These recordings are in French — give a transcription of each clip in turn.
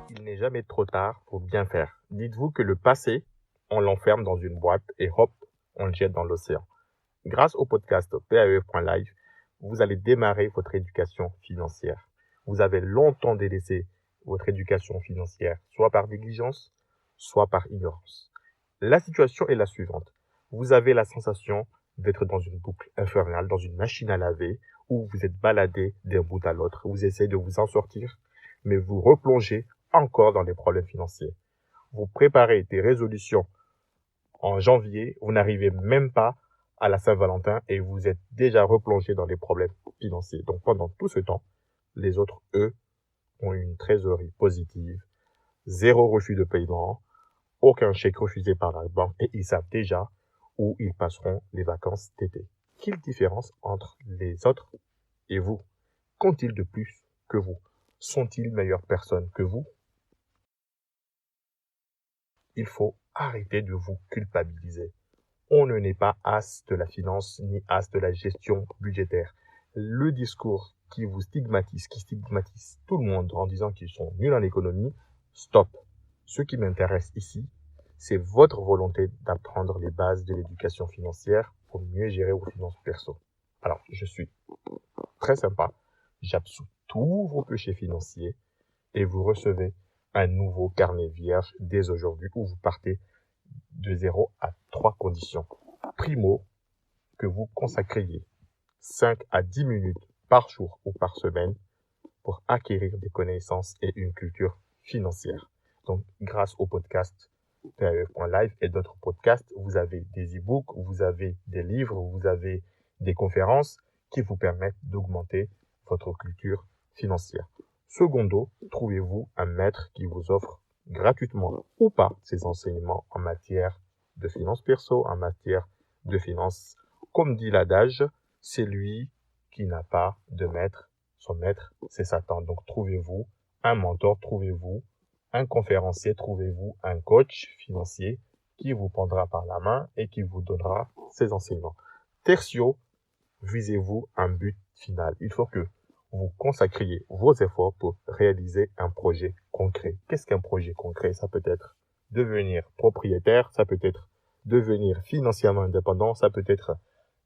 Il n'est jamais trop tard pour bien faire. Dites-vous que le passé, on l'enferme dans une boîte et hop, on le jette dans l'océan. Grâce au podcast PAEF.live, vous allez démarrer votre éducation financière. Vous avez longtemps délaissé votre éducation financière, soit par négligence, soit par ignorance. La situation est la suivante. Vous avez la sensation d'être dans une boucle infernale, dans une machine à laver, où vous êtes baladé d'un bout à l'autre. Vous essayez de vous en sortir, mais vous replongez encore dans les problèmes financiers. Vous préparez des résolutions en janvier, vous n'arrivez même pas à la Saint-Valentin et vous êtes déjà replongé dans les problèmes financiers. Donc pendant tout ce temps, les autres, eux, ont une trésorerie positive, zéro refus de paiement, aucun chèque refusé par la banque et ils savent déjà où ils passeront les vacances d'été. Quelle différence entre les autres et vous? Qu'ont-ils de plus que vous? Sont-ils meilleures personnes que vous? Il faut arrêter de vous culpabiliser. On ne n'est pas as de la finance ni as de la gestion budgétaire. Le discours qui vous stigmatise, qui stigmatise tout le monde en disant qu'ils sont nuls en économie, stop. Ce qui m'intéresse ici, c'est votre volonté d'apprendre les bases de l'éducation financière pour mieux gérer vos finances perso. Alors, je suis très sympa. J'absous tous vos péchés financiers et vous recevez un nouveau carnet vierge dès aujourd'hui où vous partez de 0 à 3 conditions. Primo, que vous consacriez 5 à 10 minutes par jour ou par semaine pour acquérir des connaissances et une culture financière. Donc, grâce au podcast PAEF.live et d'autres podcasts, vous avez des e-books, vous avez des livres, vous avez des conférences qui vous permettent d'augmenter votre culture financière. Secondo, trouvez-vous un maître qui vous offre gratuitement ou pas ses enseignements en matière de finances perso, en matière de finances. Comme dit l'adage, c'est lui qui n'a pas de maître. Son maître, c'est Satan. Donc, trouvez-vous un mentor, trouvez-vous un conférencier, trouvez-vous un coach financier qui vous prendra par la main et qui vous donnera ses enseignements. Tertio, visez-vous un but final. Il faut que vous consacriez vos efforts pour réaliser un projet concret. Qu'est-ce qu'un projet concret? Ça peut être devenir propriétaire, ça peut être devenir financièrement indépendant, ça peut être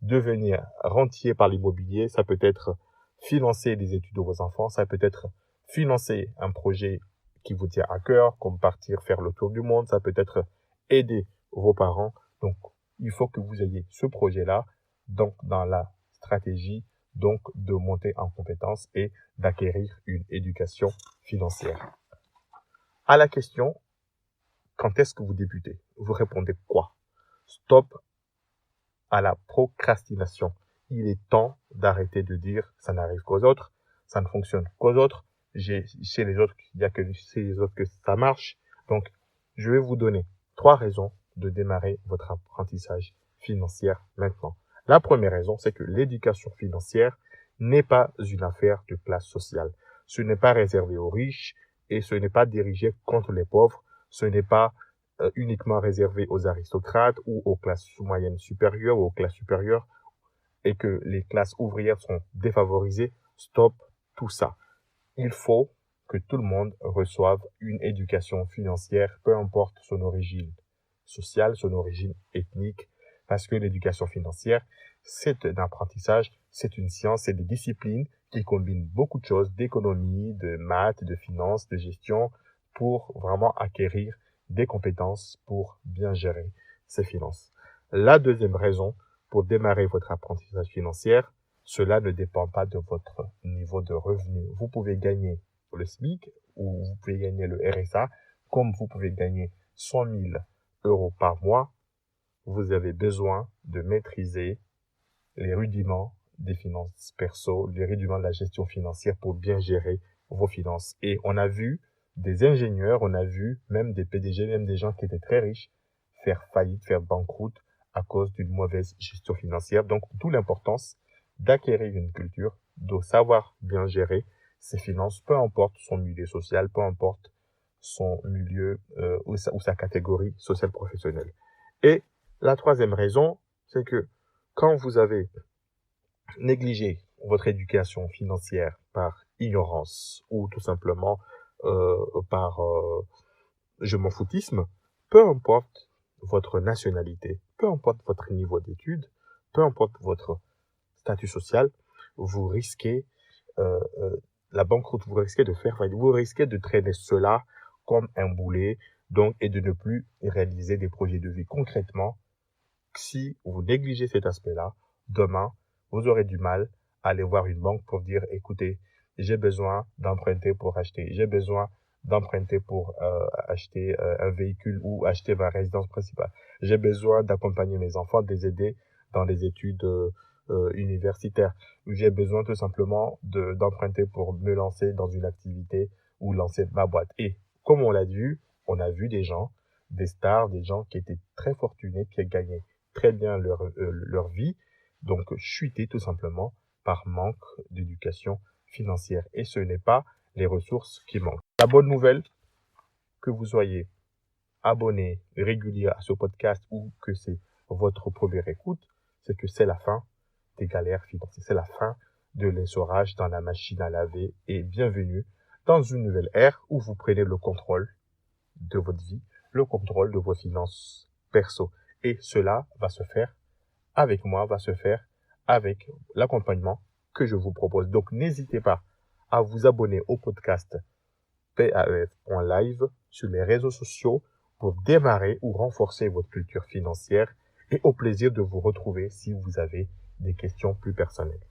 devenir rentier par l'immobilier, ça peut être financer les études de vos enfants, ça peut être financer un projet qui vous tient à cœur, comme partir faire le tour du monde, ça peut être aider vos parents. Donc, il faut que vous ayez ce projet-là, donc dans la stratégie, donc de monter en compétence et d'acquérir une éducation financière. À la question, quand est-ce que vous débutez? Vous répondez quoi? Stop à la procrastination. Il est temps d'arrêter de dire ça n'arrive qu'aux autres, ça ne fonctionne qu'aux autres, chez les autres, il n'y a que chez les autres que ça marche. Donc, je vais vous donner 3 raisons de démarrer votre apprentissage financier maintenant. La première raison, c'est que l'éducation financière n'est pas une affaire de classe sociale. Ce n'est pas réservé aux riches et ce n'est pas dirigé contre les pauvres. Ce n'est pas uniquement réservé aux aristocrates ou aux classes moyennes supérieures ou aux classes supérieures et que les classes ouvrières sont défavorisées. Stop tout ça. Il faut que tout le monde reçoive une éducation financière, peu importe son origine sociale, son origine ethnique, parce que l'éducation financière, c'est un apprentissage, c'est une science, c'est des disciplines qui combinent beaucoup de choses, d'économie, de maths, de finances, de gestion, pour vraiment acquérir des compétences pour bien gérer ses finances. La deuxième raison pour démarrer votre apprentissage financier, cela ne dépend pas de votre niveau de revenu. Vous pouvez gagner le SMIC ou vous pouvez gagner le RSA, comme vous pouvez gagner 100 000 euros par mois. Vous avez besoin de maîtriser les rudiments des finances perso, les rudiments de la gestion financière pour bien gérer vos finances. Et on a vu des ingénieurs, on a vu même des PDG, même des gens qui étaient très riches faire faillite, faire banqueroute à cause d'une mauvaise gestion financière. Donc, d'où l'importance d'acquérir une culture, de savoir bien gérer ses finances, peu importe son milieu social, peu importe son milieu ou sa catégorie sociale professionnelle. Et la troisième raison, c'est que quand vous avez négligé votre éducation financière par ignorance ou tout simplement par je m'en foutisme, peu importe votre nationalité, peu importe votre niveau d'études, peu importe votre statut social, vous risquez la banqueroute, vous risquez de faire faillite, vous risquez de traîner cela comme un boulet, donc, et de ne plus réaliser des projets de vie. Concrètement, si vous négligez cet aspect-là, demain, vous aurez du mal à aller voir une banque pour dire, écoutez, j'ai besoin d'emprunter pour acheter, j'ai besoin d'emprunter pour acheter un véhicule ou acheter ma résidence principale. J'ai besoin d'accompagner mes enfants, de les aider dans les études universitaires. J'ai besoin tout simplement d'emprunter pour me lancer dans une activité ou lancer ma boîte. Et comme on l'a vu, on a vu des gens, des stars, des gens qui étaient très fortunés, qui gagnaient très bien leur vie, donc chuter tout simplement par manque d'éducation financière. Et ce n'est pas les ressources qui manquent. La bonne nouvelle, que vous soyez abonné régulier à ce podcast ou que c'est votre première écoute, c'est que c'est la fin des galères financières. C'est la fin de l'essorage dans la machine à laver et bienvenue dans une nouvelle ère où vous prenez le contrôle de votre vie, le contrôle de vos finances perso. Et cela va se faire avec moi, va se faire avec l'accompagnement que je vous propose. Donc, n'hésitez pas à vous abonner au podcast PAEF.live sur les réseaux sociaux pour démarrer ou renforcer votre culture financière et au plaisir de vous retrouver si vous avez des questions plus personnelles.